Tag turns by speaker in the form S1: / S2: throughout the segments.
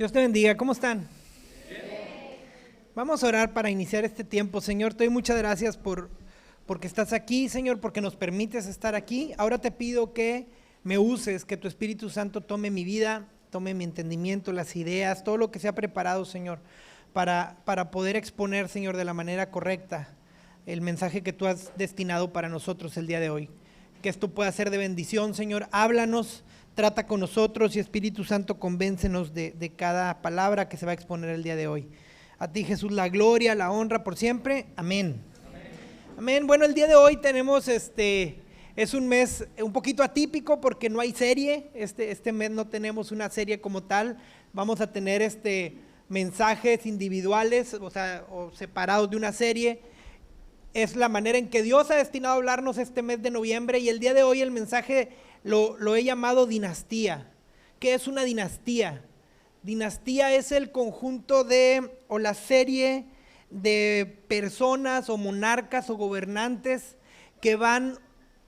S1: Dios te bendiga, ¿cómo están? Vamos a orar para iniciar este tiempo. Señor, te doy muchas gracias porque estás aquí, Señor, porque nos permites estar aquí. Ahora te pido que me uses, que tu Espíritu Santo tome mi vida, tome mi entendimiento, las ideas, todo lo que se ha preparado, Señor, para poder exponer, Señor, de la manera correcta el mensaje que tú has destinado para nosotros el día de hoy. Que esto pueda ser de bendición, Señor. Háblanos, trata con nosotros y Espíritu Santo, convéncenos de cada palabra que se va a exponer el día de hoy. A ti, Jesús, la gloria, la honra por siempre. Amén. Amén. Bueno, el día de hoy tenemos es un mes un poquito atípico porque no hay serie. Este mes no tenemos una serie como tal. Vamos a tener mensajes individuales, o separados de una serie. Es la manera en que Dios ha destinado a hablarnos este mes de noviembre, y el día de hoy el mensaje lo he llamado dinastía. ¿Qué es una dinastía? Dinastía es el conjunto o la serie de personas o monarcas o gobernantes que van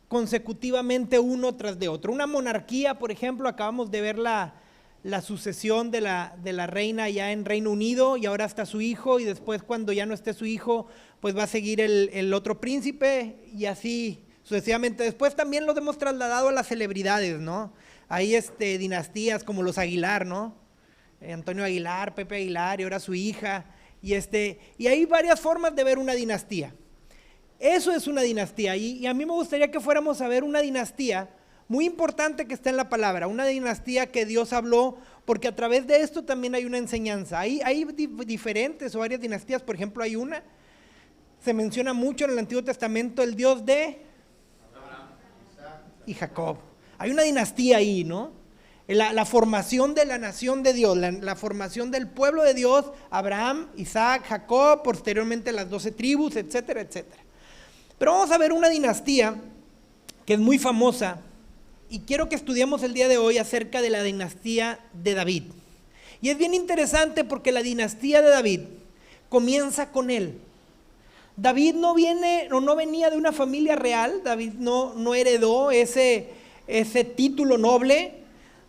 S1: consecutivamente uno tras de otro. Una monarquía, por ejemplo, acabamos de ver la sucesión de la reina ya en Reino Unido, y ahora está su hijo, y después cuando ya no esté su hijo, pues va a seguir el otro príncipe, y así sucesivamente. Después también los hemos trasladado a las celebridades, ¿no? Hay dinastías como los Aguilar, ¿no? Antonio Aguilar, Pepe Aguilar, y ahora su hija, y hay varias formas de ver una dinastía. Eso es una dinastía, y a mí me gustaría que fuéramos a ver una dinastía muy importante que está en la palabra, una dinastía que Dios habló, porque a través de esto también hay una enseñanza. Hay diferentes o varias dinastías. Por ejemplo, hay una, se menciona mucho en el Antiguo Testamento, el Dios de Abraham, Isaac y Jacob. Hay una dinastía ahí, ¿no? La formación de la nación de Dios, la formación del pueblo de Dios, Abraham, Isaac, Jacob, posteriormente las 12 tribus, etcétera, etcétera. Pero vamos a ver una dinastía que es muy famosa, y quiero que estudiemos el día de hoy acerca de la dinastía de David. Y es bien interesante porque la dinastía de David comienza con él. David no venía de una familia real. David no heredó ese título noble.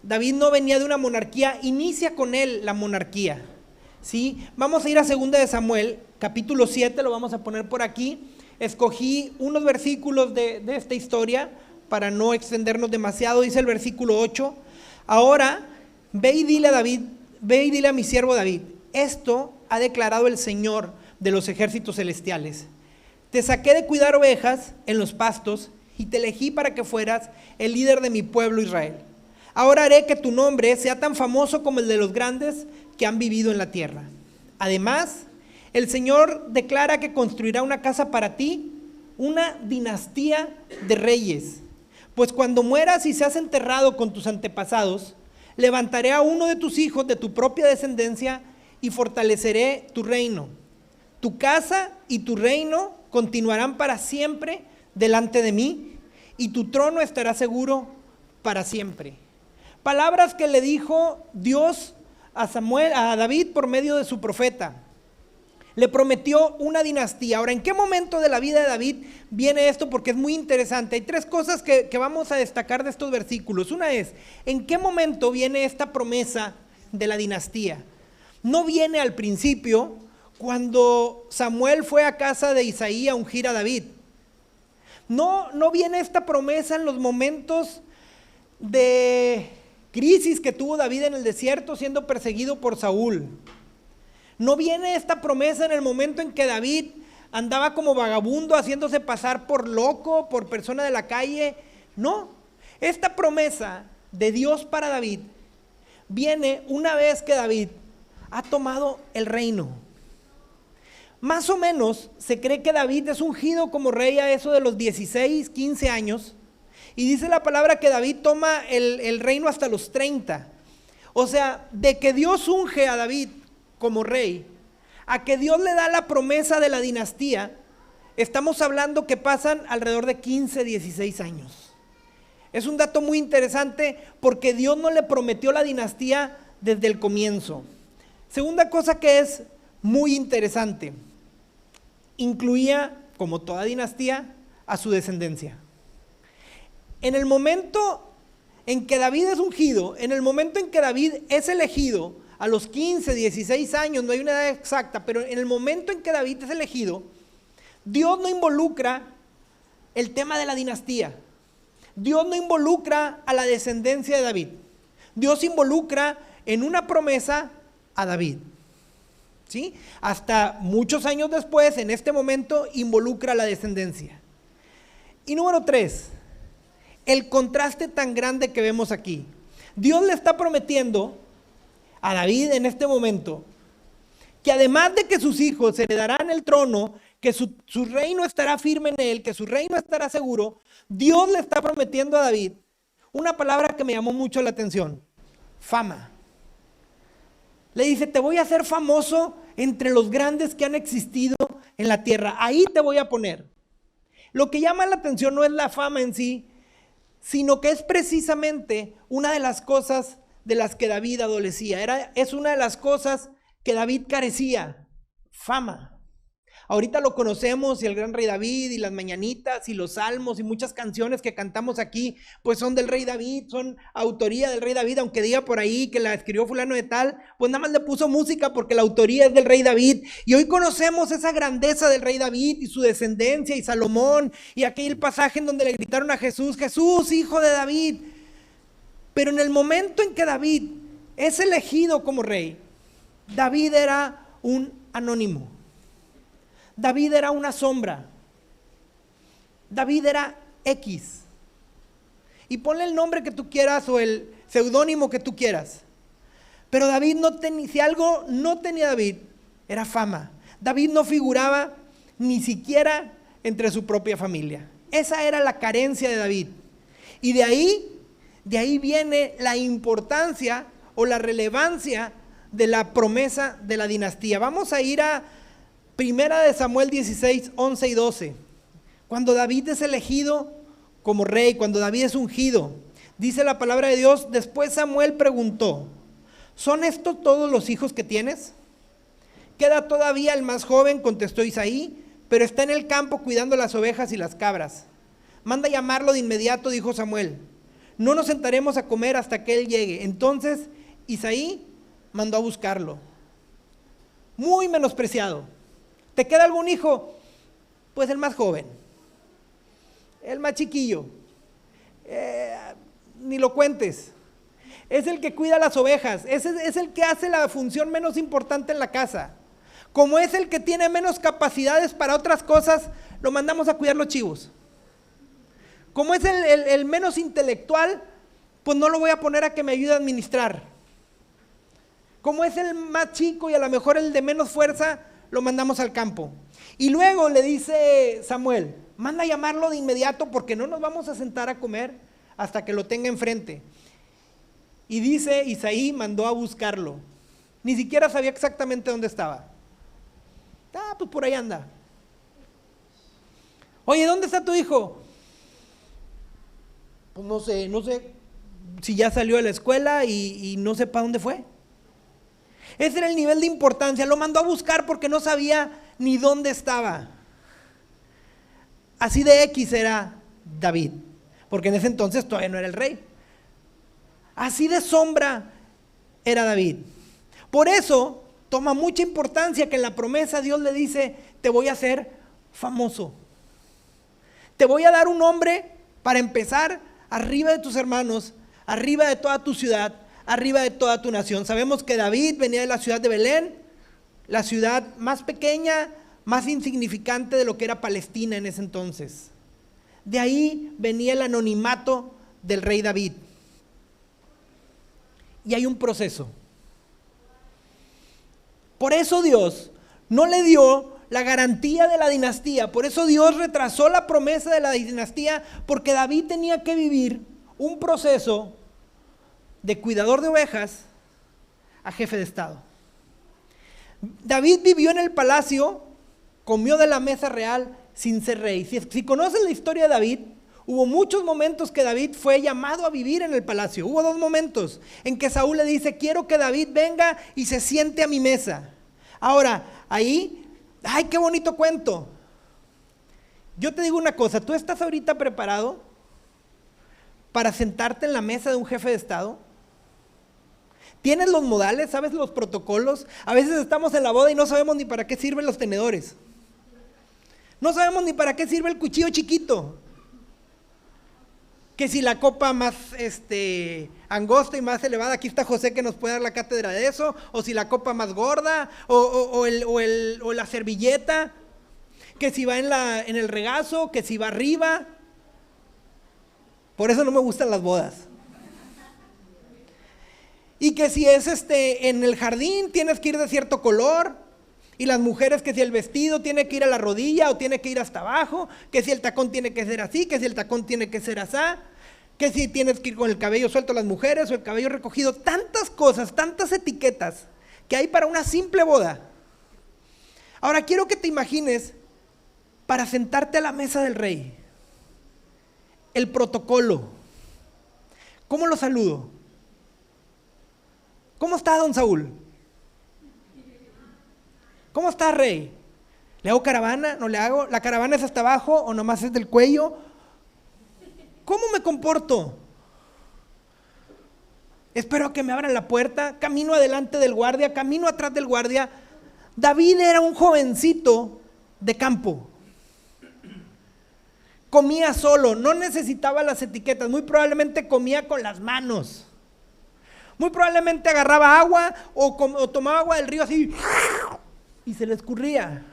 S1: David no venía de una monarquía, inicia con él la monarquía, ¿sí? Vamos a ir a 2 de Samuel, capítulo 7, lo vamos a poner por aquí. Escogí unos versículos de esta historia para no extendernos demasiado. Dice el versículo 8: ahora ve y dile a mi siervo David, esto ha declarado el Señor de los ejércitos celestiales: te saqué de cuidar ovejas en los pastos y te elegí para que fueras el líder de mi pueblo Israel. Ahora haré que tu nombre sea tan famoso como el de los grandes que han vivido en la tierra. Además, el Señor declara que construirá una casa para ti, una dinastía de reyes. Pues cuando mueras y seas enterrado con tus antepasados, levantaré a uno de tus hijos de tu propia descendencia y fortaleceré tu reino. Tu casa y tu reino continuarán para siempre delante de mí, y tu trono estará seguro para siempre. Palabras que le dijo Dios a David por medio de su profeta. Le prometió una dinastía. Ahora, ¿en qué momento de la vida de David viene esto? Porque es muy interesante. Hay 3 cosas que vamos a destacar de estos versículos. Una es, ¿en qué momento viene esta promesa de la dinastía? No viene al principio, cuando Samuel fue a casa de Isaí a ungir a David. No viene esta promesa en los momentos de crisis que tuvo David en el desierto siendo perseguido por Saúl. No viene esta promesa en el momento en que David andaba como vagabundo, haciéndose pasar por loco, por persona de la calle. No, esta promesa de Dios para David viene una vez que David ha tomado el reino. Más o menos se cree que David es ungido como rey a eso de los 16, 15 años. Y dice la palabra que David toma el reino hasta los 30. O sea, de que Dios unge a David como rey, a que Dios le da la promesa de la dinastía, estamos hablando que pasan alrededor de 15, 16 años. Es un dato muy interesante porque Dios no le prometió la dinastía desde el comienzo. Segunda cosa que es muy interesante, incluía, como toda dinastía, a su descendencia. En el momento en que David es ungido, en el momento en que David es elegido a los 15, 16 años, no hay una edad exacta, pero en el momento en que David es elegido, Dios no involucra el tema de la dinastía. Dios no involucra a la descendencia de David. Dios involucra en una promesa a David. ¿Sí? Hasta muchos años después, en este momento, involucra a la descendencia. Y número 3, el contraste tan grande que vemos aquí. Dios le está prometiendo a David en este momento que además de que sus hijos heredarán el trono, que su reino estará firme en él, que su reino estará seguro, Dios le está prometiendo a David una palabra que me llamó mucho la atención: fama. Le dice, te voy a hacer famoso entre los grandes que han existido en la tierra, ahí te voy a poner. Lo que llama la atención no es la fama en sí, sino que es precisamente una de las cosas de las que David adolecía. Es una de las cosas que David carecía: fama. Ahorita lo conocemos, y el gran rey David, y las mañanitas, y los salmos, y muchas canciones que cantamos aquí, pues son del rey David, son autoría del rey David, aunque diga por ahí que la escribió fulano de tal, pues nada más le puso música porque la autoría es del rey David. Y hoy conocemos esa grandeza del rey David y su descendencia, y Salomón, y aquel pasaje en donde le gritaron a Jesús, Jesús, hijo de David. Pero en el momento en que David es elegido como rey, David era un anónimo. David era una sombra. David era X. Y ponle el nombre que tú quieras o el seudónimo que tú quieras. Pero David no tenía, si algo no tenía David, era fama. David no figuraba ni siquiera entre su propia familia. Esa era la carencia de David. Y de ahí viene la importancia o la relevancia de la promesa de la dinastía. Vamos a ir a Primera de Samuel 16, 11 y 12. Cuando David es elegido como rey, cuando David es ungido, dice la palabra de Dios, después Samuel preguntó, ¿son estos todos los hijos que tienes? Queda todavía el más joven, contestó Isaí, pero está en el campo cuidando las ovejas y las cabras. Manda llamarlo de inmediato, dijo Samuel. No nos sentaremos a comer hasta que él llegue. Entonces Isaí mandó a buscarlo. Muy menospreciado. ¿Te queda algún hijo? Pues el más joven, el más chiquillo, ni lo cuentes. Es el que cuida las ovejas, es el que hace la función menos importante en la casa. Como es el que tiene menos capacidades para otras cosas, lo mandamos a cuidar los chivos. Como es el menos intelectual, pues no lo voy a poner a que me ayude a administrar. Como es el más chico y a lo mejor el de menos fuerza, lo mandamos al campo. Y luego le dice Samuel, manda a llamarlo de inmediato porque no nos vamos a sentar a comer hasta que lo tenga enfrente. Y dice, Isaí mandó a buscarlo. Ni siquiera sabía exactamente dónde estaba. Pues por ahí anda. Oye, ¿dónde está tu hijo? Pues no sé si ya salió de la escuela y no sé para dónde fue. Ese era el nivel de importancia. Lo mandó a buscar porque no sabía ni dónde estaba. Así de X era David, porque en ese entonces todavía no era el rey. Así de sombra era David. Por eso toma mucha importancia que en la promesa Dios le dice, te voy a hacer famoso. Te voy a dar un nombre para empezar arriba de tus hermanos, arriba de toda tu ciudad, arriba de toda tu nación. Sabemos que David venía de la ciudad de Belén, la ciudad más pequeña, más insignificante de lo que era Palestina en ese entonces. De ahí venía el anonimato del rey David. Y hay un proceso. Por eso Dios no le dio la garantía de la dinastía, por eso Dios retrasó la promesa de la dinastía, porque David tenía que vivir un proceso de cuidador de ovejas a jefe de estado. David vivió en el palacio, comió de la mesa real sin ser rey. Si conoces la historia de David, hubo muchos momentos que David fue llamado a vivir en el palacio. Hubo 2 momentos en que Saúl le dice, quiero que David venga y se siente a mi mesa. Ahora, ahí, ¡ay, qué bonito cuento! Yo te digo una cosa, ¿tú estás ahorita preparado para sentarte en la mesa de un jefe de estado? ¿Tienes los modales? ¿Sabes los protocolos? A veces estamos en la boda y no sabemos ni para qué sirven los tenedores. No sabemos ni para qué sirve el cuchillo chiquito. Que si la copa más angosta y más elevada, aquí está José que nos puede dar la cátedra de eso, o si la copa más gorda, o la servilleta, que si va en el regazo, que si va arriba. Por eso no me gustan las bodas. Y que si es en el jardín tienes que ir de cierto color, y las mujeres que si el vestido tiene que ir a la rodilla o tiene que ir hasta abajo, que si el tacón tiene que ser así, que si el tacón tiene que ser asá, que si tienes que ir con el cabello suelto las mujeres o el cabello recogido, tantas cosas, tantas etiquetas que hay para una simple boda. Ahora quiero que te imagines para sentarte a la mesa del rey, el protocolo. ¿Cómo lo saludo? ¿Cómo está, don Saúl? ¿Cómo está, rey? ¿Le hago caravana? ¿No le hago? ¿La caravana es hasta abajo o nomás es del cuello? ¿Cómo me comporto? Espero a que me abran la puerta, camino adelante del guardia, camino atrás del guardia. David era un jovencito de campo. Comía solo, no necesitaba las etiquetas, muy probablemente comía con las manos. Muy probablemente agarraba agua o tomaba agua del río así y se le escurría.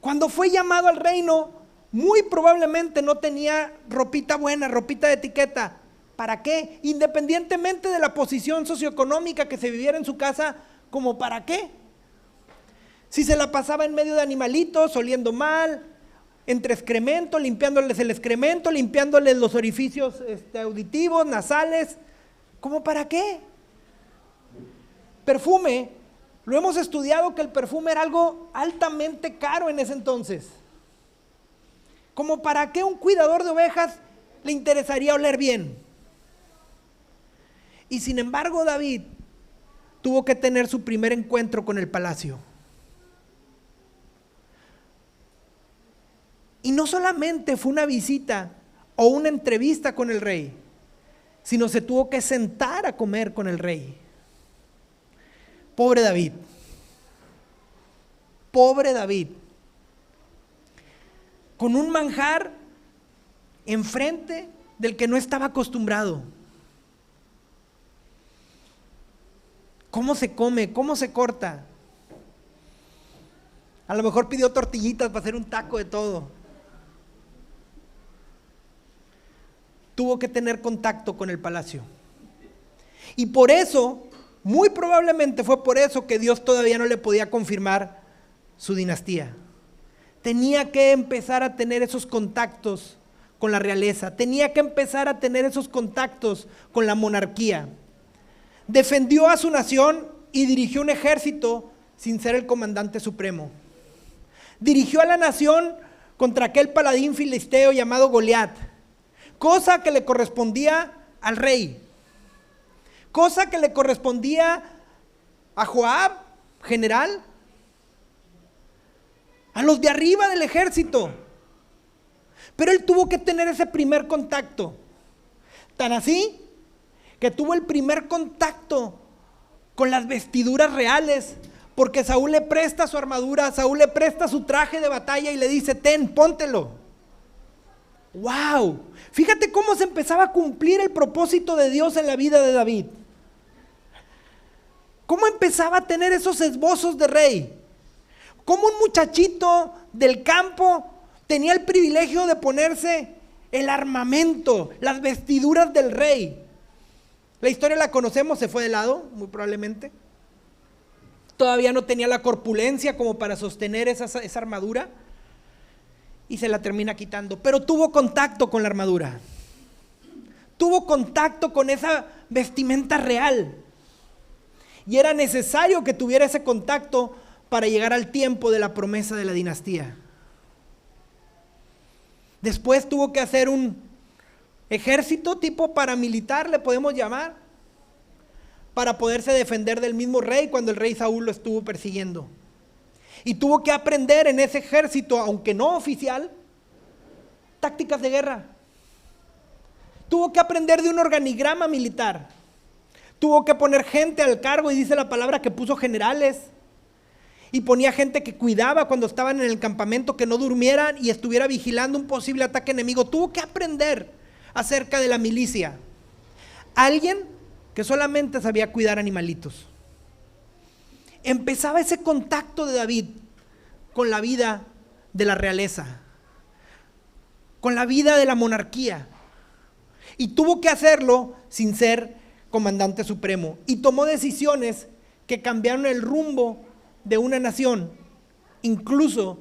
S1: Cuando fue llamado al reino, muy probablemente no tenía ropita buena, ropita de etiqueta. ¿Para qué? Independientemente de la posición socioeconómica que se viviera en su casa, ¿como para qué? Si se la pasaba en medio de animalitos, oliendo mal, entre excremento, limpiándoles el excremento, limpiándoles los orificios auditivos, nasales, ¿cómo para qué? Perfume, lo hemos estudiado que el perfume era algo altamente caro en ese entonces. ¿Cómo para qué un cuidador de ovejas le interesaría oler bien? Y sin embargo David tuvo que tener su primer encuentro con el palacio. Y no solamente fue una visita o una entrevista con el rey, sino se tuvo que sentar a comer con el rey. Pobre David. Pobre David. Con un manjar enfrente del que no estaba acostumbrado. ¿Cómo se come? ¿Cómo se corta? A lo mejor pidió tortillitas para hacer un taco de todo. Tuvo que tener contacto con el palacio. Y por eso, muy probablemente fue por eso que Dios todavía no le podía confirmar su dinastía. Tenía que empezar a tener esos contactos con la realeza. Tenía que empezar a tener esos contactos con la monarquía. Defendió a su nación y dirigió un ejército sin ser el comandante supremo. Dirigió a la nación contra aquel paladín filisteo llamado Goliat, cosa que le correspondía al rey, cosa que le correspondía a Joab, general, a los de arriba del ejército. Pero él tuvo que tener ese primer contacto, tan así que tuvo el primer contacto con las vestiduras reales, porque Saúl le presta su armadura, Saúl le presta su traje de batalla y le dice: ten, póntelo. ¡Wow! Fíjate cómo se empezaba a cumplir el propósito de Dios en la vida de David. Cómo empezaba a tener esos esbozos de rey. Cómo un muchachito del campo tenía el privilegio de ponerse el armamento, las vestiduras del rey. La historia la conocemos, se fue de lado, muy probablemente. Todavía no tenía la corpulencia como para sostener esa armadura. Y se la termina quitando, pero tuvo contacto con la armadura, tuvo contacto con esa vestimenta real, y era necesario que tuviera ese contacto para llegar al tiempo de la promesa de la dinastía. Después tuvo que hacer un ejército tipo paramilitar, le podemos llamar, para poderse defender del mismo rey cuando el rey Saúl lo estuvo persiguiendo. Y tuvo que aprender en ese ejército, aunque no oficial, tácticas de guerra. tuvo que aprender de un organigrama militar. Tuvo que poner gente al cargo, y dice la palabra que puso generales. Y ponía gente que cuidaba cuando estaban en el campamento, que no durmieran y estuviera vigilando un posible ataque enemigo. Tuvo que aprender acerca de la milicia. Alguien que solamente sabía cuidar animalitos. Empezaba ese contacto de David con la vida de la realeza, con la vida de la monarquía. Y tuvo que hacerlo sin ser comandante supremo. Y tomó decisiones que cambiaron el rumbo de una nación, incluso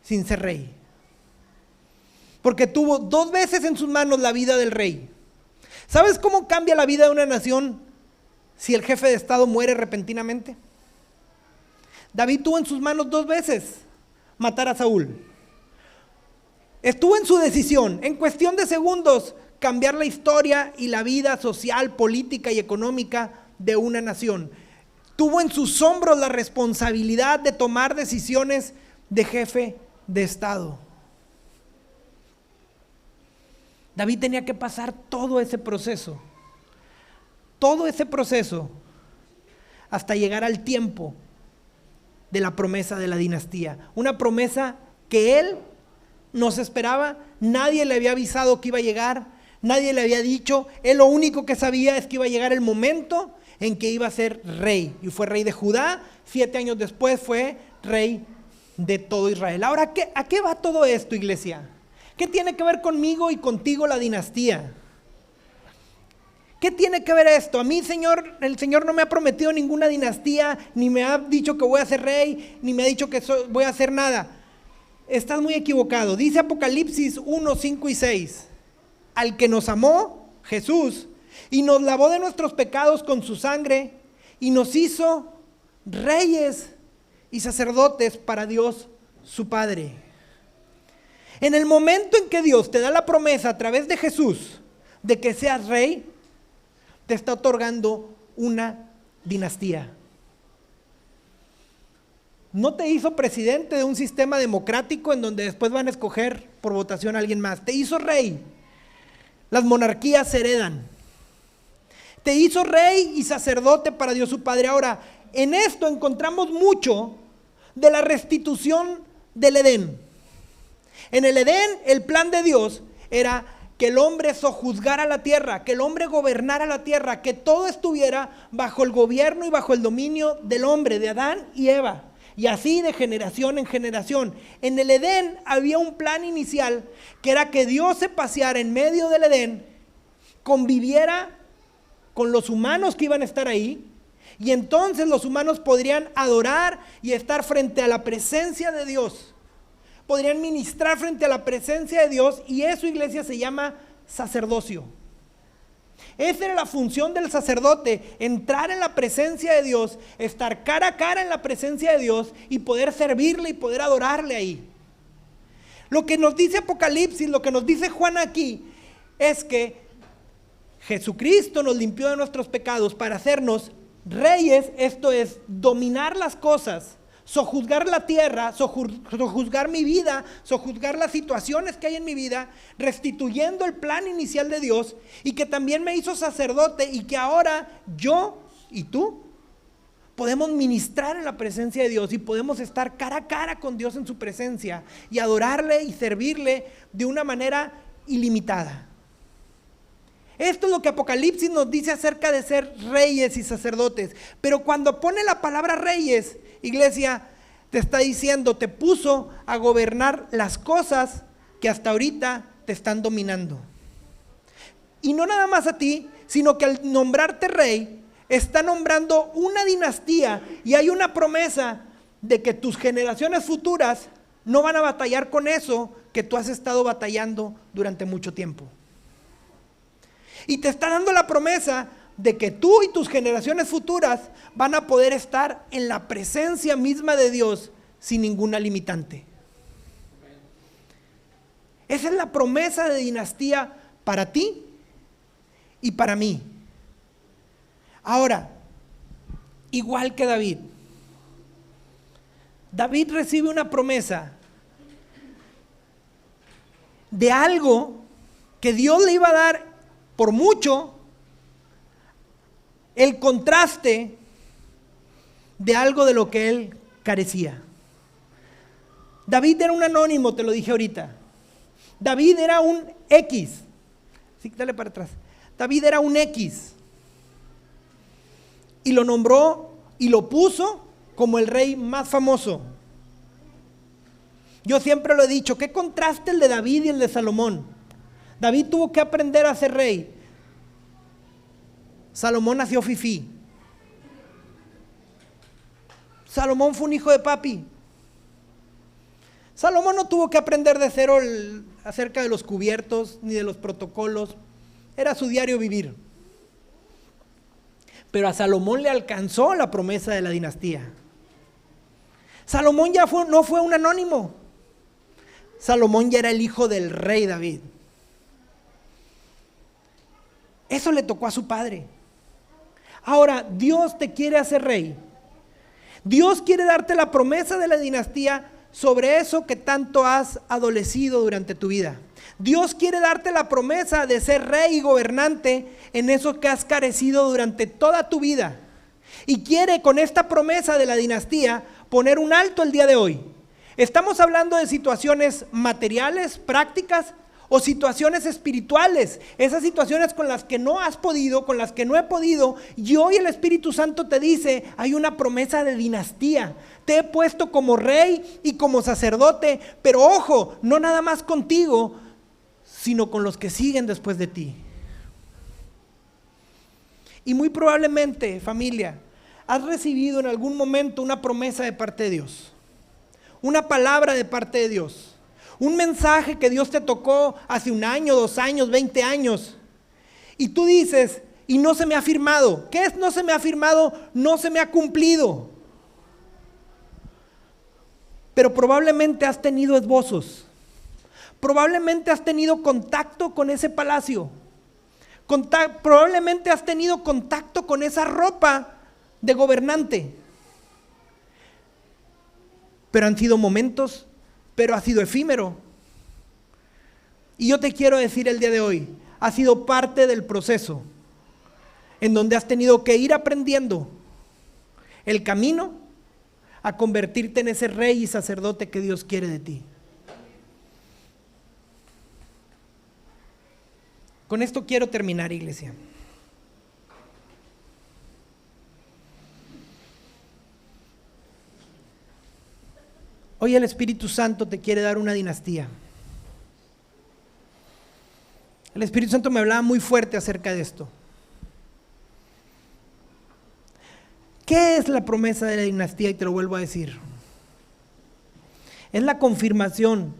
S1: sin ser rey. Porque tuvo 2 veces en sus manos la vida del rey. ¿Sabes cómo cambia la vida de una nación si el jefe de estado muere repentinamente? David tuvo en sus manos 2 veces matar a Saúl. Estuvo en su decisión, en cuestión de segundos, cambiar la historia y la vida social, política y económica de una nación. Tuvo en sus hombros la responsabilidad de tomar decisiones de jefe de estado. David tenía que pasar todo ese proceso, hasta llegar al tiempo de la promesa de la dinastía. Una promesa que él no se esperaba, nadie le había avisado que iba a llegar, nadie le había dicho. Él lo único que sabía es que iba a llegar el momento en que iba a ser rey. Y fue rey de Judá, 7 años después fue rey de todo Israel. Ahora, ¿a qué va todo esto, iglesia? ¿Qué tiene que ver conmigo y contigo la dinastía? ¿Qué tiene que ver esto? A mí, el Señor no me ha prometido ninguna dinastía, ni me ha dicho que voy a ser rey, ni me ha dicho que voy a hacer nada. Estás muy equivocado. Dice Apocalipsis 1, 5 y 6. Al que nos amó, Jesús, y nos lavó de nuestros pecados con su sangre, y nos hizo reyes y sacerdotes para Dios su Padre. En el momento en que Dios te da la promesa a través de Jesús de que seas rey, te está otorgando una dinastía. No te hizo presidente de un sistema democrático en donde después van a escoger por votación a alguien más. Te hizo rey. Las monarquías se heredan. Te hizo rey y sacerdote para Dios su Padre. Ahora, en esto encontramos mucho de la restitución del Edén. En el Edén, el plan de Dios era que el hombre sojuzgara la tierra, que el hombre gobernara la tierra, que todo estuviera bajo el gobierno y bajo el dominio del hombre, de Adán y Eva. Y así de generación en generación. En el Edén había un plan inicial que era que Dios se paseara en medio del Edén, conviviera con los humanos que iban a estar ahí, y entonces los humanos podrían adorar y estar frente a la presencia de Dios. Podrían ministrar frente a la presencia de Dios, y eso, iglesia, se llama sacerdocio. Esa era la función del sacerdote, entrar en la presencia de Dios, estar cara a cara en la presencia de Dios y poder servirle y poder adorarle ahí. Lo que nos dice Apocalipsis, lo que nos dice Juan aquí, es que Jesucristo nos limpió de nuestros pecados para hacernos reyes, esto es, dominar las cosas, sojuzgar la tierra, sojuzgar mi vida, sojuzgar las situaciones que hay en mi vida, restituyendo el plan inicial de Dios, y que también me hizo sacerdote, y que ahora yo y tú podemos ministrar en la presencia de Dios y podemos estar cara a cara con Dios en su presencia y adorarle y servirle de una manera ilimitada. Esto es lo que Apocalipsis nos dice acerca de ser reyes y sacerdotes. Pero cuando pone la palabra reyes, iglesia, te está diciendo, te puso a gobernar las cosas que hasta ahorita te están dominando. Y no nada más a ti, sino que al nombrarte rey, está nombrando una dinastía, y hay una promesa de que tus generaciones futuras no van a batallar con eso que tú has estado batallando durante mucho tiempo. Y te está dando la promesa de que tú y tus generaciones futuras van a poder estar en la presencia misma de Dios sin ninguna limitante. Esa es la promesa de dinastía para ti y para mí. Ahora, igual que David, David recibe una promesa de algo que Dios le iba a dar por mucho el contraste de algo de lo que él carecía. David era un anónimo, te lo dije ahorita. David era un X. Sí, dale para atrás. David era un X. Y lo nombró y lo puso como el rey más famoso. Yo siempre lo he dicho, qué contraste el de David y el de Salomón. David tuvo que aprender a ser rey. Salomón nació fifí. Salomón fue un hijo de papi. Salomón no tuvo que aprender de cero acerca de los cubiertos ni de los protocolos. Era su diario vivir. Pero a Salomón le alcanzó la promesa de la dinastía. Salomón no fue un anónimo. Salomón ya era el hijo del rey David. Eso le tocó a su padre. Ahora, Dios te quiere hacer rey. Dios quiere darte la promesa de la dinastía sobre eso que tanto has adolecido durante tu vida. Dios quiere darte la promesa de ser rey y gobernante en eso que has carecido durante toda tu vida. Y quiere con esta promesa de la dinastía poner un alto el día de hoy. Estamos hablando de situaciones materiales, prácticas o situaciones espirituales. Esas situaciones con las que no has podido, con las que no he podido. Y hoy el Espíritu Santo te dice, hay una promesa de dinastía. Te he puesto como rey y como sacerdote. Pero ojo, no nada más contigo, sino con los que siguen después de ti. Y muy probablemente, familia, has recibido en algún momento una promesa de parte de Dios. Una palabra de parte de Dios. Un mensaje que Dios te tocó hace 1 año, 2 años, 20 años. Y tú dices, y no se me ha firmado. ¿Qué es no se me ha firmado? No se me ha cumplido. Pero probablemente has tenido esbozos. Probablemente has tenido contacto con ese palacio. Probablemente has tenido contacto con esa ropa de gobernante. Pero han sido momentos, pero ha sido efímero. Y yo te quiero decir el día de hoy, ha sido parte del proceso en donde has tenido que ir aprendiendo el camino a convertirte en ese rey y sacerdote que Dios quiere de ti. Con esto quiero terminar, iglesia. Hoy el Espíritu Santo te quiere dar una dinastía. El Espíritu Santo me hablaba muy fuerte acerca de esto. ¿Qué es la promesa de la dinastía? Y te lo vuelvo a decir. Es la confirmación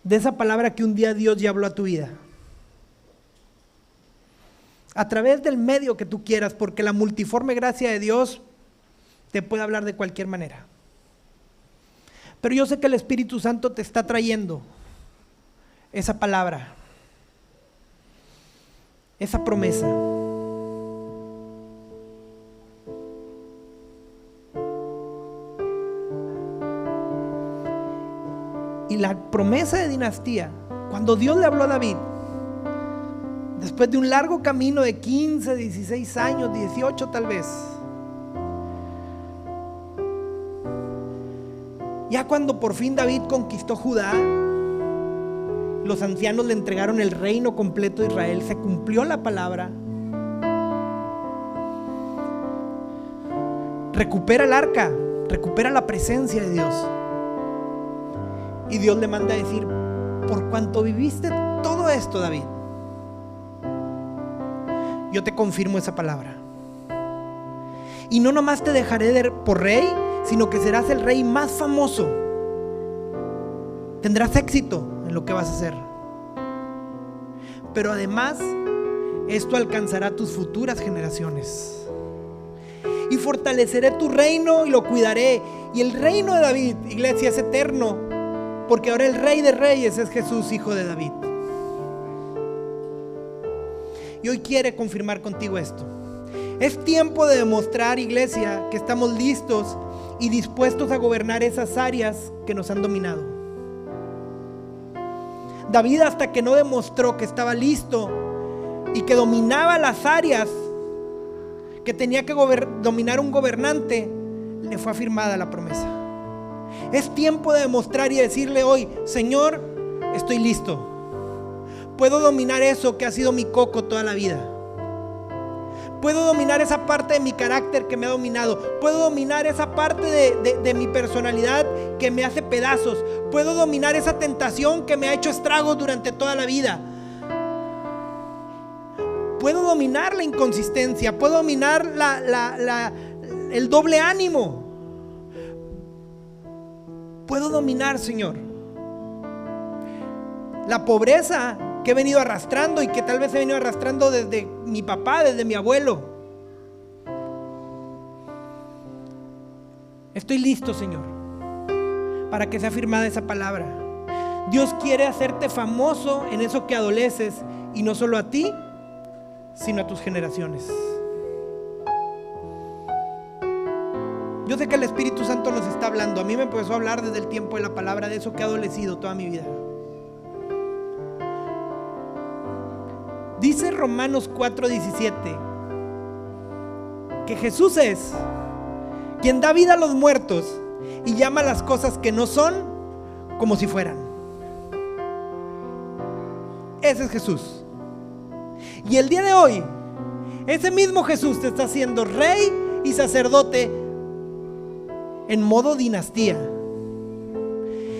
S1: de esa palabra que un día Dios ya habló a tu vida. A través del medio que tú quieras, porque la multiforme gracia de Dios te puede hablar de cualquier manera. Pero yo sé que el Espíritu Santo te está trayendo esa palabra, esa promesa. Y la promesa de dinastía, cuando Dios le habló a David, después de un largo camino de 15, 16 años, 18 tal vez, ya cuando por fin David conquistó Judá, los ancianos le entregaron el reino completo de Israel, se cumplió la palabra. Recupera el arca, recupera la presencia de Dios. Y Dios le manda a decir, por cuanto viviste todo esto, David, yo te confirmo esa palabra. Y no nomás te dejaré por rey, sino que serás el rey más famoso. Tendrás éxito en lo que vas a hacer. Pero además, esto alcanzará tus futuras generaciones. Y fortaleceré tu reino y lo cuidaré. Y el reino de David, iglesia, es eterno, porque ahora el Rey de Reyes es Jesús, hijo de David. Y hoy quiere confirmar contigo esto. Es tiempo de demostrar, iglesia, que estamos listos y dispuestos a gobernar esas áreas que nos han dominado. David, hasta que no demostró que estaba listo, y que dominaba las áreas que tenía que dominar un gobernante, le fue afirmada la promesa. Es tiempo de demostrar y decirle hoy: Señor, estoy listo. Puedo dominar eso que ha sido mi coco toda la vida. Puedo dominar esa parte de mi carácter que me ha dominado. Puedo dominar esa parte de mi personalidad que me hace pedazos. Puedo dominar esa tentación que me ha hecho estragos durante toda la vida. Puedo dominar la inconsistencia. Puedo dominar el doble ánimo. Puedo dominar, Señor, la pobreza que he venido arrastrando y que tal vez he venido arrastrando desde mi papá, desde mi abuelo. Estoy listo, Señor, para que sea firmada esa palabra. Dios quiere hacerte famoso en eso que adoleces, y no solo a ti, sino a tus generaciones. Yo sé que el Espíritu Santo nos está hablando. A mí me empezó a hablar desde el tiempo de la palabra, de eso que he adolecido toda mi vida. Dice Romanos 4:17 que Jesús es quien da vida a los muertos y llama las cosas que no son como si fueran. Ese es Jesús. Y el día de hoy, ese mismo Jesús te está haciendo rey y sacerdote en modo dinastía.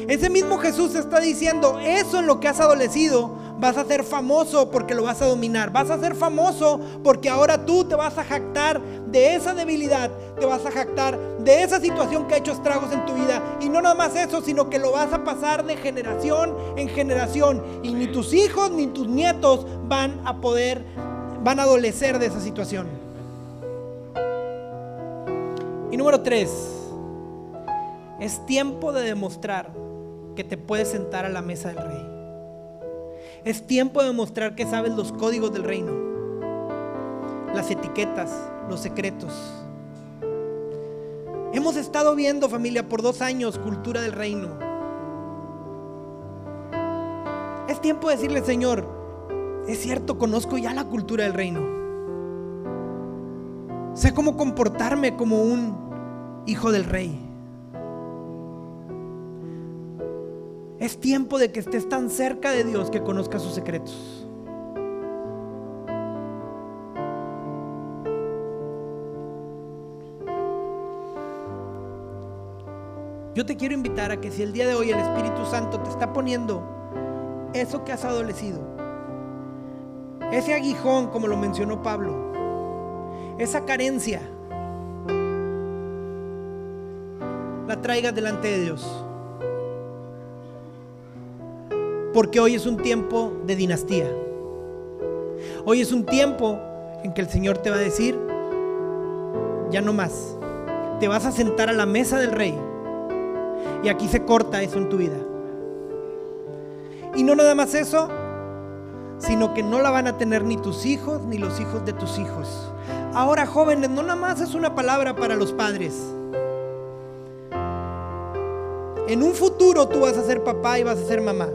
S1: Ese mismo Jesús te está diciendo: eso en lo que has adolecido, vas a ser famoso porque lo vas a dominar. Vas a ser famoso porque ahora tú te vas a jactar de esa debilidad. Te vas a jactar de esa situación que ha hecho estragos en tu vida. Y no nada más eso, sino que lo vas a pasar de generación en generación. Y ni tus hijos ni tus nietos van a adolecer de esa situación. Y número 3, es tiempo de demostrar que te puedes sentar a la mesa del rey. Es tiempo de demostrar que sabes los códigos del reino, las etiquetas, los secretos. Hemos estado viendo, familia, por 2 años cultura del reino. Es tiempo de decirle: Señor, es cierto, conozco ya la cultura del reino. Sé cómo comportarme como un hijo del rey. Es tiempo de que estés tan cerca de Dios que conozcas sus secretos. Yo te quiero invitar a que si el día de hoy el Espíritu Santo te está poniendo eso que has adolecido, ese aguijón, como lo mencionó Pablo, esa carencia, la traigas delante de Dios. Porque hoy es un tiempo de dinastía. Hoy es un tiempo en que el Señor te va a decir: ya no más. Te vas a sentar a la mesa del rey. Y aquí se corta eso en tu vida. Y no nada más eso, sino que no la van a tener ni tus hijos ni los hijos de tus hijos. Ahora, jóvenes, no nada más es una palabra para los padres. En un futuro tú vas a ser papá y vas a ser mamá.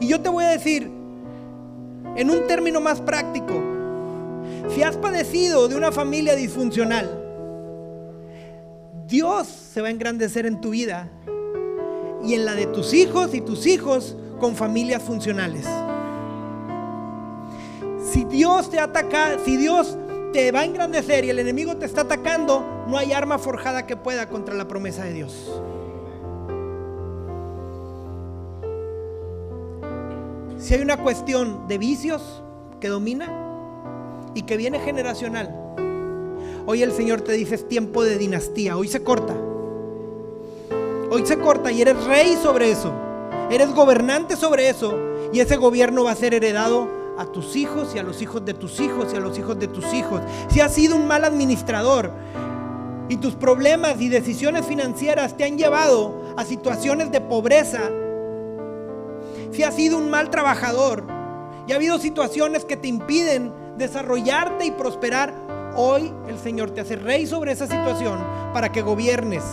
S1: Y yo te voy a decir, en un término más práctico, si has padecido de una familia disfuncional, Dios se va a engrandecer en tu vida y en la de tus hijos y tus hijos con familias funcionales. Si Dios te ataca, si Dios te va a engrandecer y el enemigo te está atacando, no hay arma forjada que pueda contra la promesa de Dios. Si hay una cuestión de vicios que domina y que viene generacional, hoy el Señor te dice: es tiempo de dinastía. Hoy se corta. Hoy se corta y eres rey sobre eso. Eres gobernante sobre eso. Y ese gobierno va a ser heredado a tus hijos y a los hijos de tus hijos y a los hijos de tus hijos. Si has sido un mal administrador y tus problemas y decisiones financieras te han llevado a situaciones de pobreza, si has sido un mal trabajador y ha habido situaciones que te impiden desarrollarte y prosperar, hoy el Señor te hace rey sobre esa situación para que gobiernes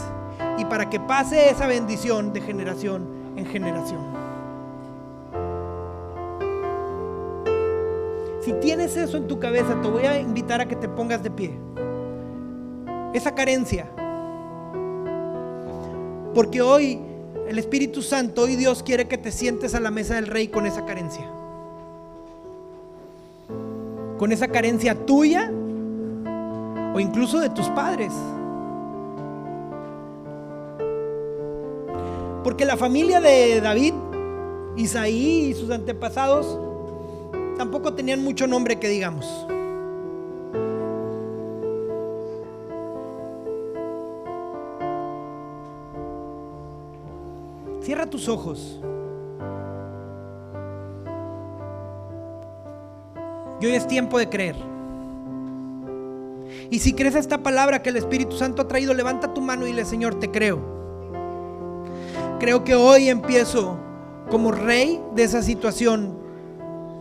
S1: y para que pase esa bendición de generación en generación. Si tienes eso en tu cabeza, te voy a invitar a que te pongas de pie. Esa carencia. Porque hoy el Espíritu Santo, hoy Dios quiere que te sientes a la mesa del Rey con esa carencia. Con esa carencia tuya o incluso de tus padres. Porque la familia de David, Isaí y sus antepasados tampoco tenían mucho nombre que digamos. Cierra tus ojos. Y hoy es tiempo de creer. Y si crees esta palabra que el Espíritu Santo ha traído, levanta tu mano y dile: Señor, te creo. Creo que hoy empiezo como rey de esa situación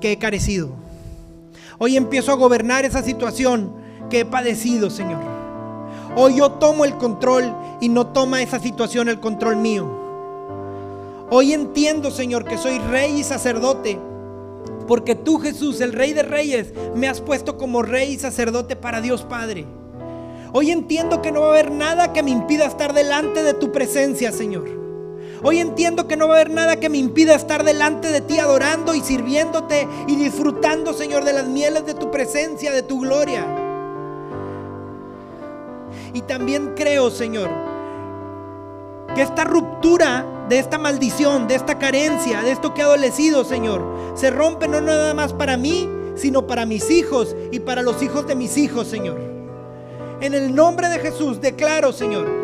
S1: que he carecido. Hoy empiezo a gobernar esa situación que he padecido, Señor. Hoy yo tomo el control y no toma esa situación el control mío. Hoy entiendo, Señor, que soy rey y sacerdote, porque tú, Jesús, el Rey de Reyes, me has puesto como rey y sacerdote para Dios Padre. Hoy entiendo que no va a haber nada que me impida estar delante de tu presencia, Señor. Hoy entiendo que no va a haber nada que me impida estar delante de ti, adorando y sirviéndote y disfrutando, Señor, de las mieles de tu presencia, de tu gloria. Y también creo, Señor, que esta ruptura de esta maldición, de esta carencia, de esto que he adolecido, Señor, se rompe no nada más para mí, sino para mis hijos y para los hijos de mis hijos, Señor. En el nombre de Jesús declaro, Señor,